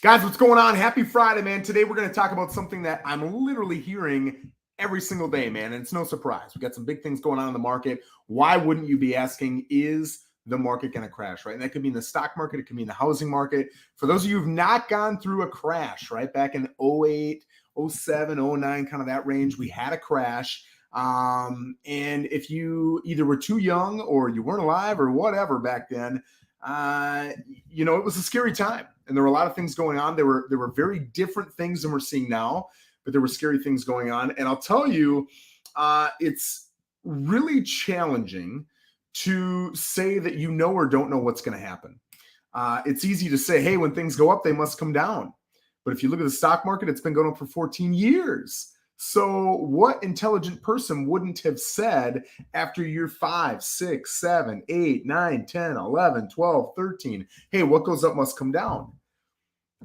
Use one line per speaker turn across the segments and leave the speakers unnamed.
Guys, what's going on? Happy Friday, man. Today we're going to talk about something that I'm literally hearing every single day, man. And it's no surprise. We got some big things going on in the market. Why wouldn't you be asking, is the market going to crash, right? And that could be in the stock market. It could be in the housing market. For those of you who've not gone through a crash, right? Back in 08, 07, 09, kind of that range, we had a crash. And if you either were too young or you weren't alive or whatever back then, it was a scary time. And there were a lot of things going on. There were very different things than we're seeing now, but there were scary things going on. And I'll tell you, it's really challenging to say that you know or don't know what's going to happen. It's easy to say, hey, when things go up, they must come down. But if you look at the stock market, it's been going up for 14 years. So what intelligent person wouldn't have said after year 5, 6, 7, 8, 9, 10, 11, 12, 13, hey, what goes up must come down?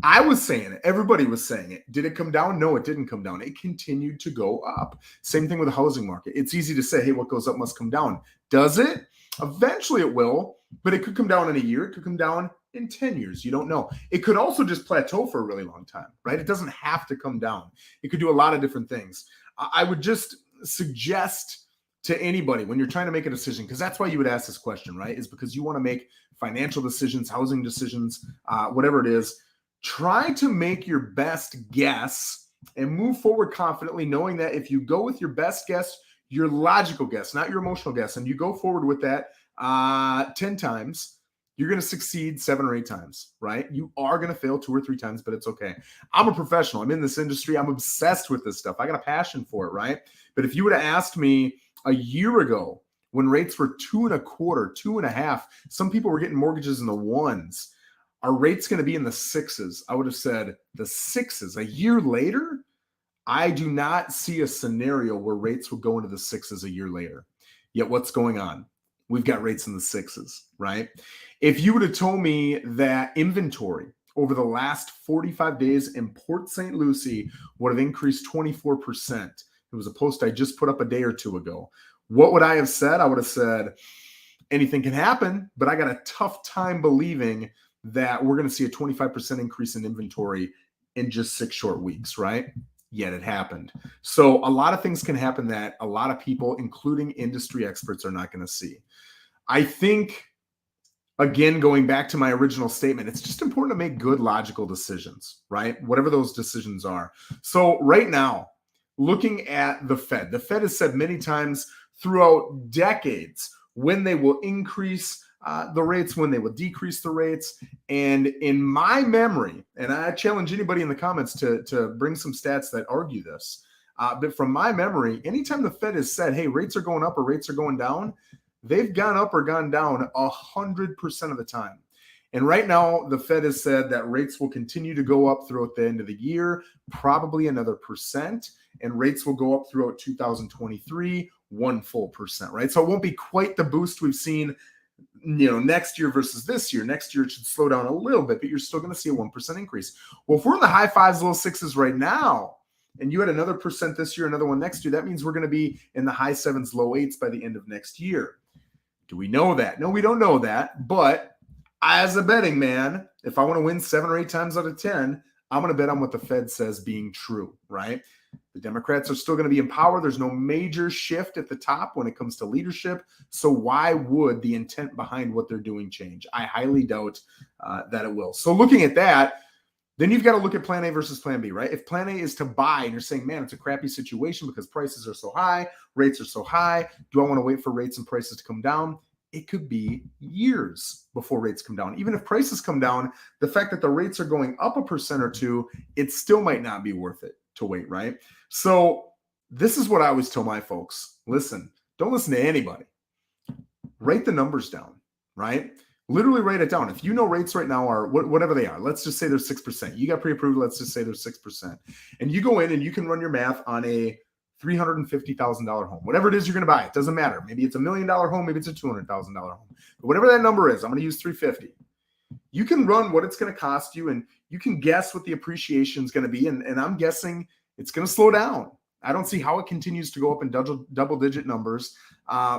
I was saying it. Everybody was saying it. Did it come down? No, it didn't come down. It continued to go up. Same thing with the housing market. It's easy to say, hey, what goes up must come down. Does it? Eventually it will, but it could come down in a year. It could come down in 10 years. You don't know. It could also just plateau for a really long time, right? It doesn't have to come down. It could do a lot of different things. I would just suggest to anybody when you're trying to make a decision, because that's why you would ask this question, right? Is because you want to make financial decisions, housing decisions, whatever it is. Try to make your best guess and move forward confidently, knowing that if you go with your best guess, your logical guess, not your emotional guess, and you go forward with that 10 times, you're going to succeed 7 or 8 times, right? You are going to fail 2 or 3 times, but it's okay. I'm a professional. I'm in this industry. I'm obsessed with this stuff. I got a passion for it, right? But if you would have asked me a year ago when rates were 2.25%, 2.5%, some people were getting mortgages in the 1s. Are rates going to be in the 6s? I would have said the 6s. A year later, I do not see a scenario where rates will go into the 6s a year later. Yet what's going on? We've got rates in the 6s, right? If you would have told me that inventory over the last 45 days in Port St. Lucie would have increased 24%, it was a post I just put up a day or two ago, what would I have said? I would have said anything can happen, but I got a tough time believing that we're going to see a 25% increase in inventory in just 6 short weeks, right? Yet it happened. So a lot of things can happen that a lot of people, including industry experts, are not going to see. I think, again, going back to my original statement, it's just important to make good logical decisions, right? Whatever those decisions are. So right now, looking at the Fed has said many times throughout decades when they will increase the rates, when they will decrease the rates. And in my memory, and I challenge anybody in the comments to bring some stats that argue this, but from my memory, anytime the Fed has said, hey, rates are going up or rates are going down, they've gone up or gone down 100% of the time. And right now, the Fed has said that rates will continue to go up throughout the end of the year, probably another percent, and rates will go up throughout 2023, 1 full percent, right? So it won't be quite the boost we've seen next year versus this year. Next year it should slow down a little bit, but you're still going to see a 1% increase. Well, if we're in the high 5s, low 6s right now, and you had another percent this year, another one next year, that means we're going to be in the high 7s, low 8s by the end of next year. Do we know that? No, we don't know that. But as a betting man, if I want to win 7 or 8 times out of 10, I'm going to bet on what the Fed says being true, right? The Democrats are still going to be in power. There's no major shift at the top when it comes to leadership. So why would the intent behind what they're doing change? I highly doubt that it will. So looking at that, then you've got to look at plan A versus plan B, right? If plan A is to buy and you're saying, man, it's a crappy situation because prices are so high, rates are so high. Do I want to wait for rates and prices to come down? It could be years before rates come down. Even if prices come down, the fact that the rates are going up 1% or 2%, it still might not be worth it to wait, right? So this is what I always tell my folks. Listen, don't listen to anybody. Write the numbers down, right? Literally write it down. If you know rates right now are whatever they are, let's just say they're 6%. You got pre-approved, let's just say they're 6%. And you go in and you can run your math on a $350,000 home. Whatever it is you're going to buy, it doesn't matter. Maybe it's $1 million home, maybe it's a $200,000 home. But whatever that number is, I'm going to use 350. You can run what it's going to cost you, and you can guess what the appreciation is going to be. And I'm guessing it's going to slow down. I don't see how it continues to go up in double-digit numbers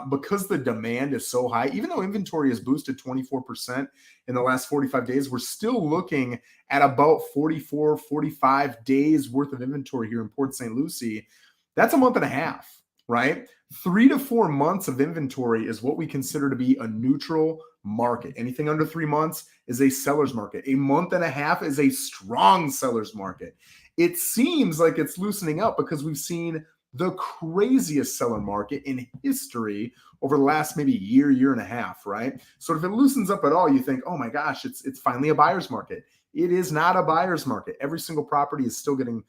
because the demand is so high. Even though inventory has boosted 24% in the last 45 days, we're still looking at about 44, 45 days worth of inventory here in Port St. Lucie. That's a month and a half, right? 3 to 4 months of inventory is what we consider to be a neutral market. Anything under 3 months is a seller's market. A month and a half is a strong seller's market. It seems like it's loosening up because we've seen the craziest seller market in history over the last maybe year and a half, right? So if it loosens up at all, you think, oh my gosh, it's finally a buyer's market. It is not a buyer's market. Every single property is still getting,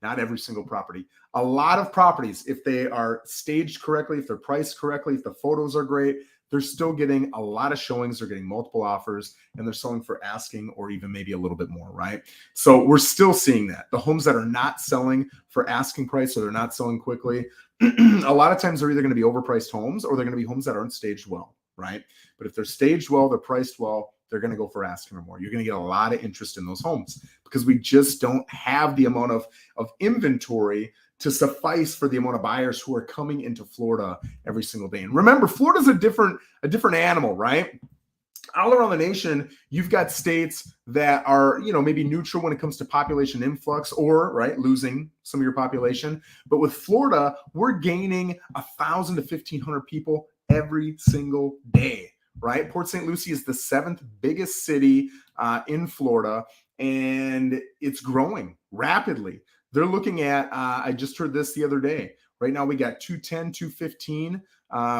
not every single property, a lot of properties, if they are staged correctly, if they're priced correctly, if the photos are great, they're still getting a lot of showings. They're getting multiple offers, and they're selling for asking or even maybe a little bit more, right? So we're still seeing that. The homes that are not selling for asking price or they're not selling quickly, a lot of times they're either going to be overpriced homes or they're going to be homes that aren't staged well, right? But if they're staged well, they're priced well, they're going to go for asking or more. You're going to get a lot of interest in those homes because we just don't have the amount of inventory to suffice for the amount of buyers who are coming into Florida every single day. And remember, Florida's a different animal, right? All around the nation, you've got states that are, maybe neutral when it comes to population influx or, right, losing some of your population. But with Florida, we're gaining 1,000 to 1,500 people every single day, right? Port St. Lucie is the 7th biggest city in Florida, and it's growing rapidly. They're looking at, I just heard this the other day. Right now we got 210, 215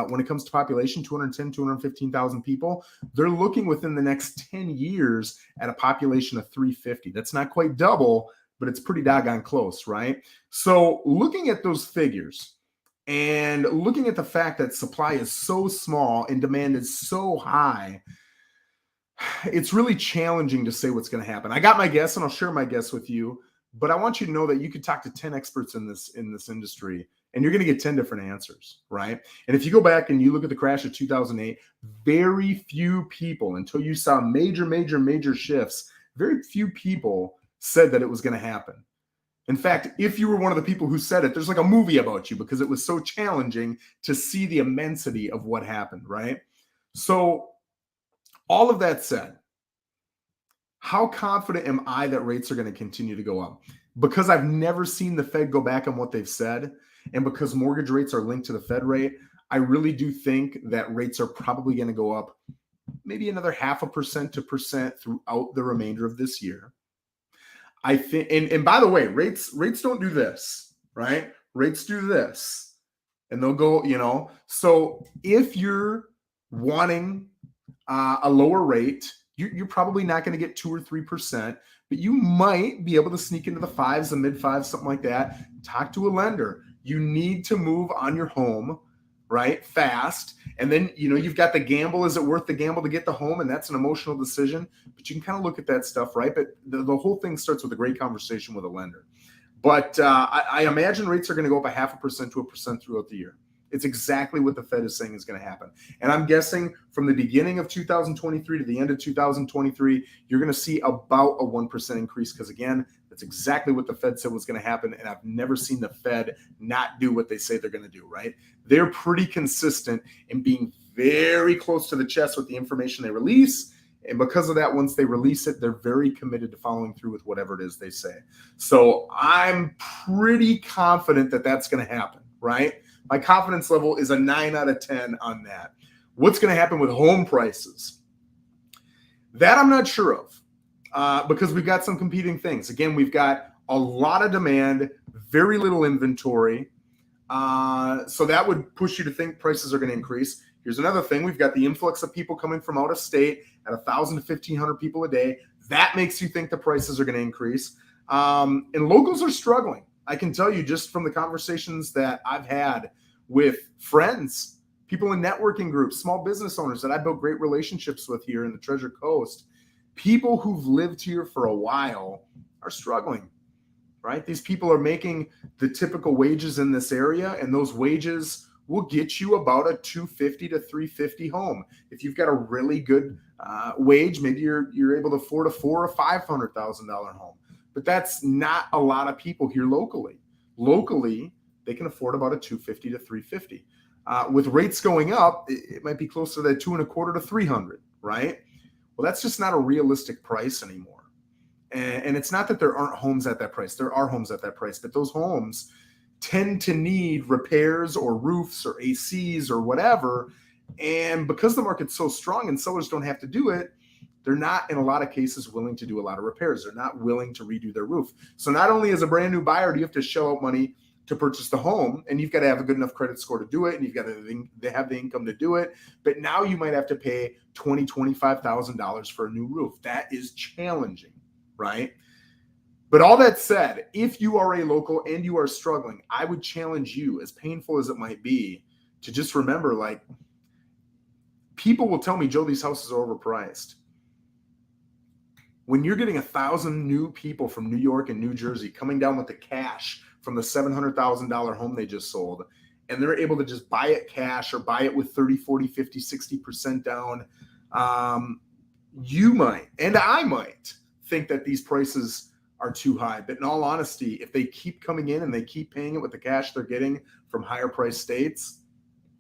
when it comes to population, 210, 215,000 people. They're looking within the next 10 years at a population of 350. That's not quite double, but it's pretty doggone close, right? So looking at those figures and looking at the fact that supply is so small and demand is so high, it's really challenging to say what's going to happen. I got my guess, and I'll share my guess with you. But I want you to know that you could talk to 10 experts in this industry, and you're going to get 10 different answers, right? And if you go back and you look at the crash of 2008, very few people, until you saw major shifts, very few people said that it was going to happen. In fact, if you were one of the people who said it, there's like a movie about you because it was so challenging to see the immensity of what happened, right? So all of that said, how confident am I that rates are going to continue to go up? Because I've never seen the Fed go back on what they've said, and because mortgage rates are linked to the Fed rate, I really do think that rates are probably going to go up maybe another 0.5% to percent throughout the remainder of this year. I think, and by the way, rates don't do this, right? Rates do this, and they'll go, So if you're wanting a lower rate, you're probably not going to get 2 or 3%, but you might be able to sneak into the 5s, the mid-5s, something like that. Talk to a lender. You need to move on your home, right, fast. And then, you've got the gamble. Is it worth the gamble to get the home? And that's an emotional decision. But you can kind of look at that stuff, right? But the whole thing starts with a great conversation with a lender. But I imagine rates are going to go up 0.5% to 1% throughout the year. It's exactly what the Fed is saying is going to happen. And I'm guessing from the beginning of 2023 to the end of 2023, you're going to see about a 1% increase because, again, that's exactly what the Fed said was going to happen. And I've never seen the Fed not do what they say they're going to do, right? They're pretty consistent in being very close to the chest with the information they release. And because of that, once they release it, they're very committed to following through with whatever it is they say. So I'm pretty confident that that's going to happen, right? My confidence level is a 9 out of 10 on that. What's going to happen with home prices? That I'm not sure of because we've got some competing things. Again, we've got a lot of demand, very little inventory. So that would push you to think prices are going to increase. Here's another thing. We've got the influx of people coming from out of state at 1,000 to 1,500 people a day. That makes you think the prices are going to increase. And locals are struggling. I can tell you just from the conversations that I've had with friends, people in networking groups, small business owners that I built great relationships with here in the Treasure Coast, people who've lived here for a while are struggling, right? These people are making the typical wages in this area, and those wages will get you about a $250 to $350 home. If you've got a really good wage, maybe you're able to afford a $400,000 or $500,000 home. But that's not a lot of people here locally. Locally, they can afford about a 250 to 350. With rates going up, it might be closer to that 225 to 300, right? Well, that's just not a realistic price anymore. And it's not that there aren't homes at that price. There are homes at that price, but those homes tend to need repairs or roofs or ACs or whatever. And because the market's so strong and sellers don't have to do it, they're not, in a lot of cases, willing to do a lot of repairs. They're not willing to redo their roof. So not only as a brand new buyer do you have to shell out money to purchase the home, and you've got to have a good enough credit score to do it, and you've got to have the income to do it, but now you might have to pay $20,000, $25,000 for a new roof. That is challenging, right? But all that said, if you are a local and you are struggling, I would challenge you, as painful as it might be, to just remember, like, people will tell me, Joe, these houses are overpriced. When you're getting 1,000 new people from New York and New Jersey coming down with the cash from the $700,000 home they just sold, and they're able to just buy it cash or buy it with 30, 40, 50, 60% down, you might, and I might, think that these prices are too high. But in all honesty, if they keep coming in and they keep paying it with the cash they're getting from higher price states,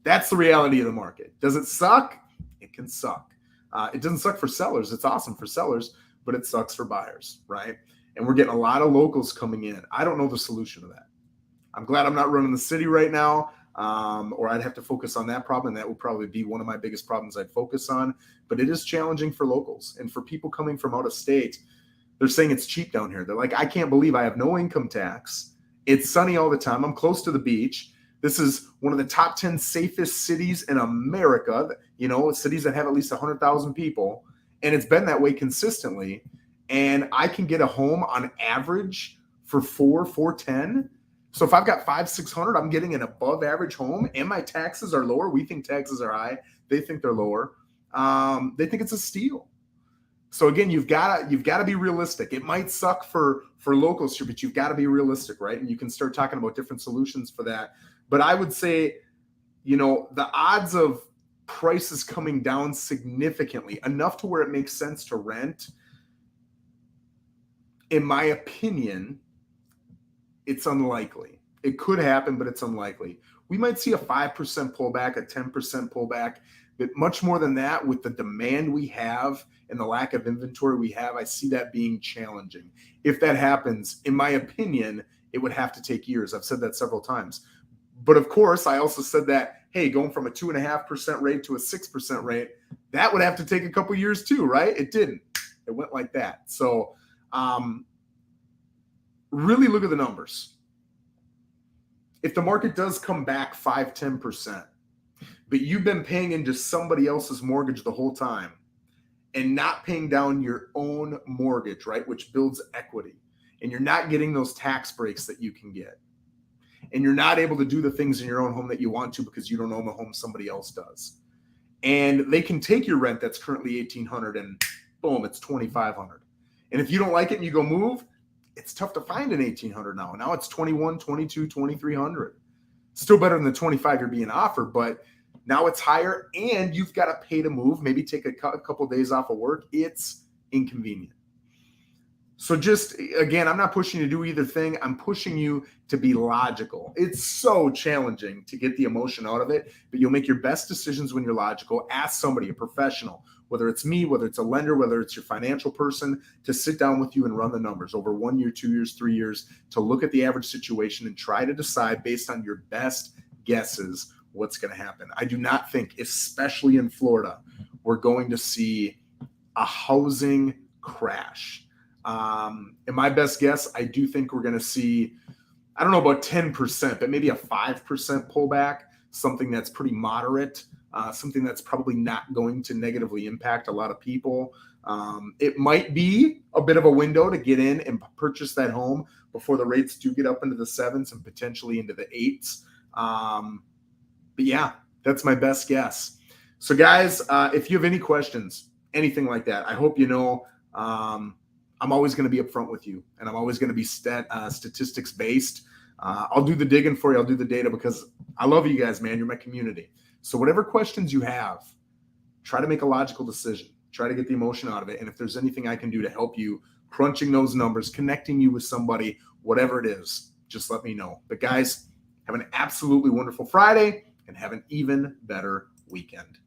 that's the reality of the market. Does it suck? It can suck. It doesn't suck for sellers. It's awesome for sellers, but it sucks for buyers, right? And we're getting a lot of locals coming in. I don't know the solution to that. I'm glad I'm not running the city right now, or I'd have to focus on that problem. That would probably be one of my biggest problems I'd focus on. But it is challenging for locals. And for people coming from out of state, they're saying it's cheap down here. They're like, I can't believe I have no income tax. It's sunny all the time. I'm close to the beach. This is one of the top 10 safest cities in America, you know, cities that have at least 100,000 people. And it's been that way consistently. And I can get a home on average for $410. So if I've got $500, $600, I'm getting an above average home, and my taxes are lower. We think taxes are high. They think they're lower. They think it's a steal. So again, you've got to be realistic. It might suck for locals here, but you've got to be realistic, right? And you can start talking about different solutions for that. But I would say, you know, the odds of prices coming down significantly, enough to where it makes sense to rent, in my opinion, it's unlikely. It could happen, but it's unlikely. We might see a 5% pullback, a 10% pullback, but much more than that, with the demand we have and the lack of inventory we have, I see that being challenging. If that happens, in my opinion, it would have to take years. I've said that several times. But of course, I also said that, hey, going from a 2.5% rate to a 6% rate, that would have to take a couple years too, right? It didn't. It went like that. So really look at the numbers. If the market does come back 5, 10%, but you've been paying into somebody else's mortgage the whole time and not paying down your own mortgage, right, which builds equity, and you're not getting those tax breaks that you can get, and you're not able to do the things in your own home that you want to because you don't own the home somebody else does, and they can take your rent that's currently $1,800 and boom, it's $2,500. And if you don't like it and you go move, it's tough to find an $1,800 now. Now it's $2,100, $2,200, $2,300. Still better than the $2,500 you're being offered, but now it's higher, and you've got to pay to move, maybe take a couple of days off of work. It's inconvenient. So just, again, I'm not pushing you to do either thing. I'm pushing you to be logical. It's so challenging to get the emotion out of it, but you'll make your best decisions when you're logical. Ask somebody, a professional, whether it's me, whether it's a lender, whether it's your financial person, to sit down with you and run the numbers over 1 year, 2 years, 3 years, to look at the average situation and try to decide based on your best guesses what's going to happen. I do not think, especially in Florida, we're going to see a housing crash. In my best guess, I do think we're going to see, I don't know about 10%, but maybe a 5% pullback, something that's pretty moderate, something that's probably not going to negatively impact a lot of people. It might be a bit of a window to get in and purchase that home before the rates do get up into the 7s and potentially into the 8s. But yeah, that's my best guess. So guys, if you have any questions, anything like that, I hope you know, I'm always going to be upfront with you, and I'm always going to be statistics based. I'll do the digging for you. I'll do the data because I love you guys, man. You're my community. So whatever questions you have, try to make a logical decision. Try to get the emotion out of it. And if there's anything I can do to help you crunching those numbers, connecting you with somebody, whatever it is, just let me know. But guys, Have an absolutely wonderful Friday and have an even better weekend.